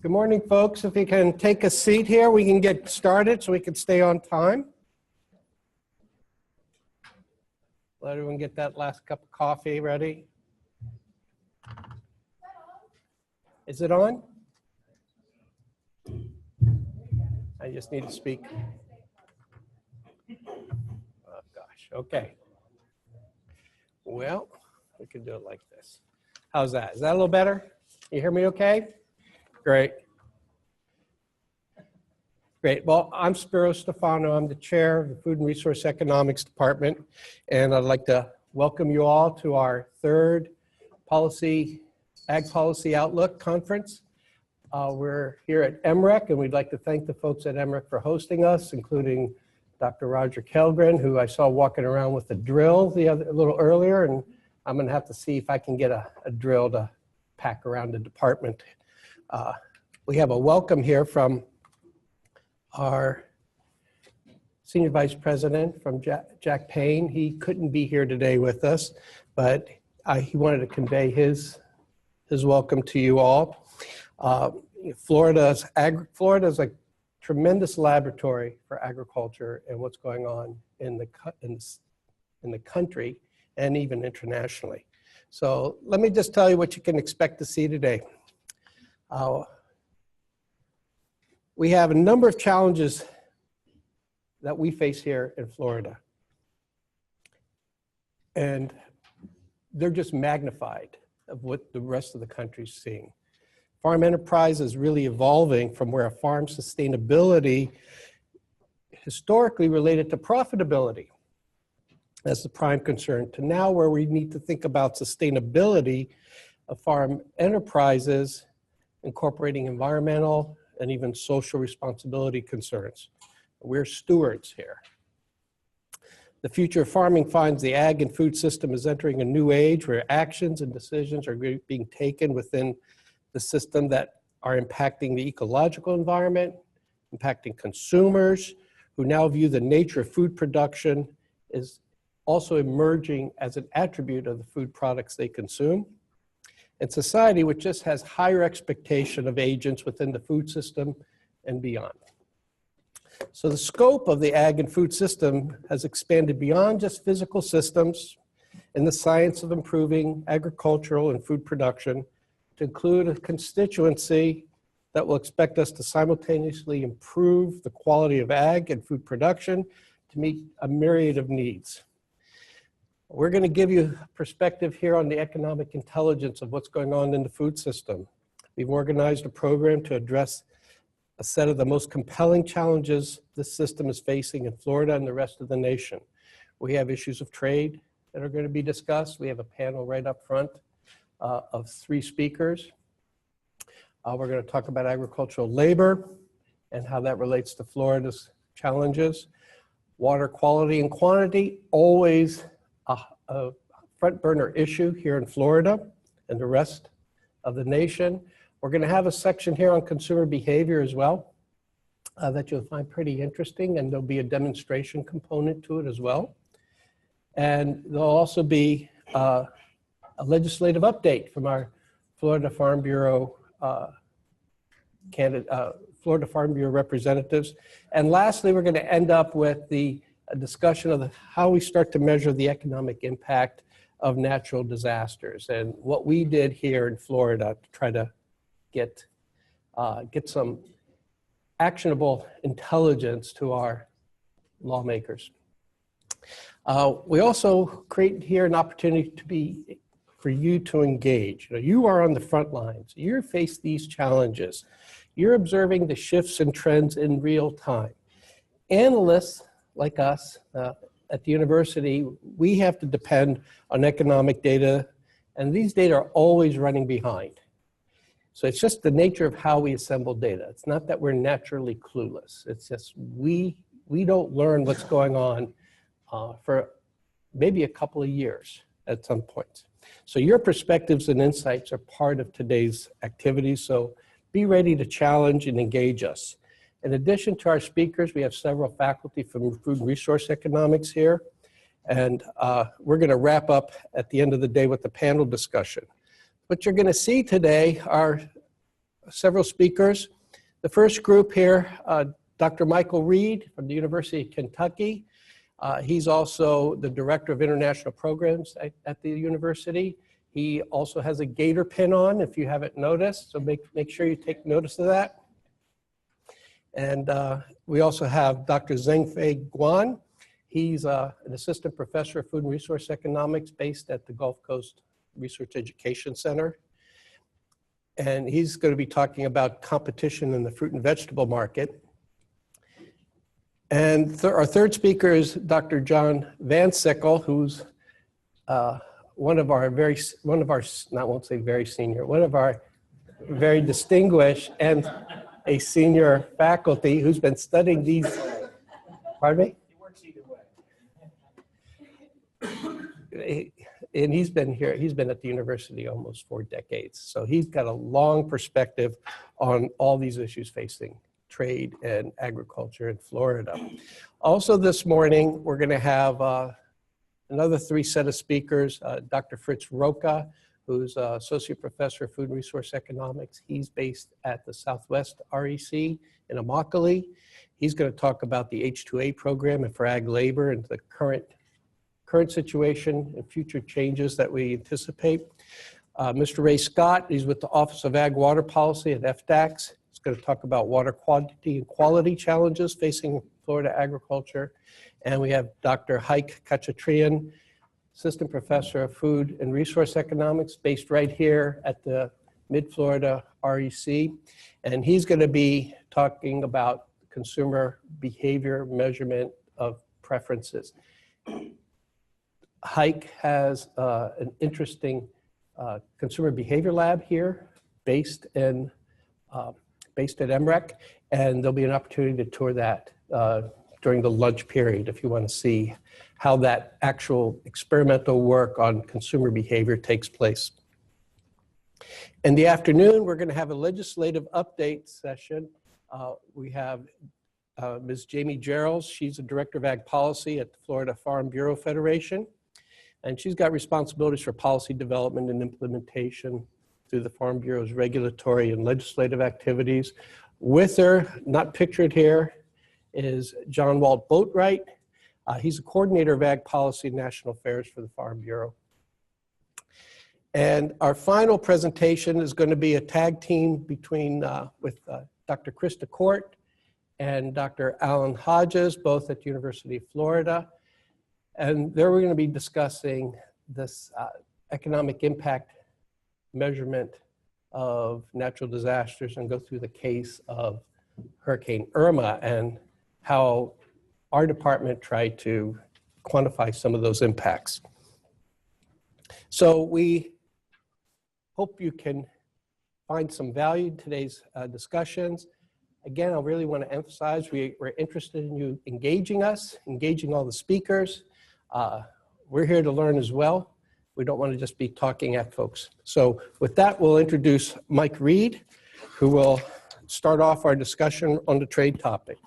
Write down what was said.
Good morning, folks. If you can take a seat here, we can get started so we can stay on time. Let everyone get that last cup of coffee ready. Is it on? I just need to speak. Oh, gosh. Okay. Well, we can do it like this. How's that? Is that a little better? You hear me okay? Great. Great. Well, I'm Spiro Stefano. I'm the chair of the Food and Resource Economics Department, and I'd like to welcome you all to our third Ag Policy Outlook Conference. We're here at MREC, and we'd like to thank the folks at MREC for hosting us, including Dr. Roger Kellgren, who I saw walking around with a drill a little earlier, and I'm going to have to see if I can get a drill to pack around the department. We have a welcome here from our Senior Vice President, from Jack Payne. He couldn't be here today with us, but he wanted to convey his welcome to you all. Florida is a tremendous laboratory for agriculture and what's going on in the country and even internationally. So let me just tell you what you can expect to see today. We have a number of challenges that we face here in Florida, and they're just magnified of what the rest of the country's seeing. Farm enterprise is really evolving from where a farm sustainability historically related to profitability as the prime concern to now where we need to think about sustainability of farm enterprises, incorporating environmental and even social responsibility concerns. We're stewards here. The future of farming finds the ag and food system is entering a new age where actions and decisions are being taken within the system that are impacting the ecological environment, impacting consumers who now view the nature of food production as also emerging as an attribute of the food products they consume. And society, which just has higher expectation of agents within the food system and beyond. So the scope of the ag and food system has expanded beyond just physical systems in the science of improving agricultural and food production to include a constituency that will expect us to simultaneously improve the quality of ag and food production to meet a myriad of needs. We're going to give you a perspective here on the economic intelligence of what's going on in the food system. We've organized a program to address a set of the most compelling challenges this system is facing in Florida and the rest of the nation. We have issues of trade that are going to be discussed. We have a panel right up front of 3 speakers. We're going to talk about agricultural labor and how that relates to Florida's challenges. Water quality and quantity, always a front burner issue here in Florida and the rest of the nation. We're going to have a section here on consumer behavior as well that you'll find pretty interesting, and there'll be a demonstration component to it as well. And there'll also be a legislative update from our Florida Farm Bureau Florida Farm Bureau representatives. And lastly, we're going to end up with a discussion of how we start to measure the economic impact of natural disasters and what we did here in Florida to try to get some actionable intelligence to our lawmakers. We also create here an opportunity for you to engage. You are on the front lines. You face these challenges. You're observing the shifts and trends in real time. Analysts like us at the university, we have to depend on economic data, and these data are always running behind. So it's just the nature of how we assemble data. It's not that we're naturally clueless. It's just we don't learn what's going on for maybe a couple of years at some point. So your perspectives and insights are part of today's activities, so be ready to challenge and engage us. In addition to our speakers, we have several faculty from Food and Resource Economics here, and we're going to wrap up at the end of the day with the panel discussion. What you're going to see today are several speakers. The first group here, Dr. Michael Reed from the University of Kentucky. He's also the Director of International Programs at the university. He also has a gator pin on, if you haven't noticed, so make sure you take notice of that. And we also have Dr. Zhengfei Guan. He's an assistant professor of food and resource economics based at the Gulf Coast Research Education Center. And he's going to be talking about competition in the fruit and vegetable market. And our third speaker is Dr. John Van Sickle, who's one of our very distinguished and a senior faculty who's been studying these. Pardon me? It works either way. And he's been here, he's been at the university almost 4 decades. So he's got a long perspective on all these issues facing trade and agriculture in Florida. Also this morning, we're going to have another 3 set of speakers. Dr. Fritz Roca, who's Associate Professor of Food and Resource Economics. He's based at the Southwest REC in Immokalee. He's going to talk about the H-2A program and for ag labor and the current situation and future changes that we anticipate. Mr. Ray Scott, he's with the Office of Ag Water Policy at FDACS. He's going to talk about water quantity and quality challenges facing Florida agriculture. And we have Dr. Heike Kachatrian, Assistant Professor of Food and Resource Economics, based right here at the Mid-Florida REC. And he's going to be talking about consumer behavior measurement of preferences. Heike has an interesting consumer behavior lab here based at MREC, and there'll be an opportunity to tour that during the lunch period if you want to see how that actual experimental work on consumer behavior takes place. In the afternoon, we're going to have a legislative update session. We have Ms. Jamie Gerald. She's the Director of Ag Policy at the Florida Farm Bureau Federation. And she's got responsibilities for policy development and implementation through the Farm Bureau's regulatory and legislative activities. With her, not pictured here, is John Walt Boatwright. He's a coordinator of Ag Policy and National Affairs for the Farm Bureau. And our final presentation is going to be a tag team between with Dr. Krista Court and Dr. Alan Hodges, both at the University of Florida. And there we're going to be discussing this economic impact measurement of natural disasters and go through the case of Hurricane Irma and how our department tried to quantify some of those impacts. So we hope you can find some value in today's discussions. Again, I really want to emphasize we're interested in you engaging us, engaging all the speakers. We're here to learn as well. We don't want to just be talking at folks. So with that, we'll introduce Mike Reed, who will start off our discussion on the trade topics.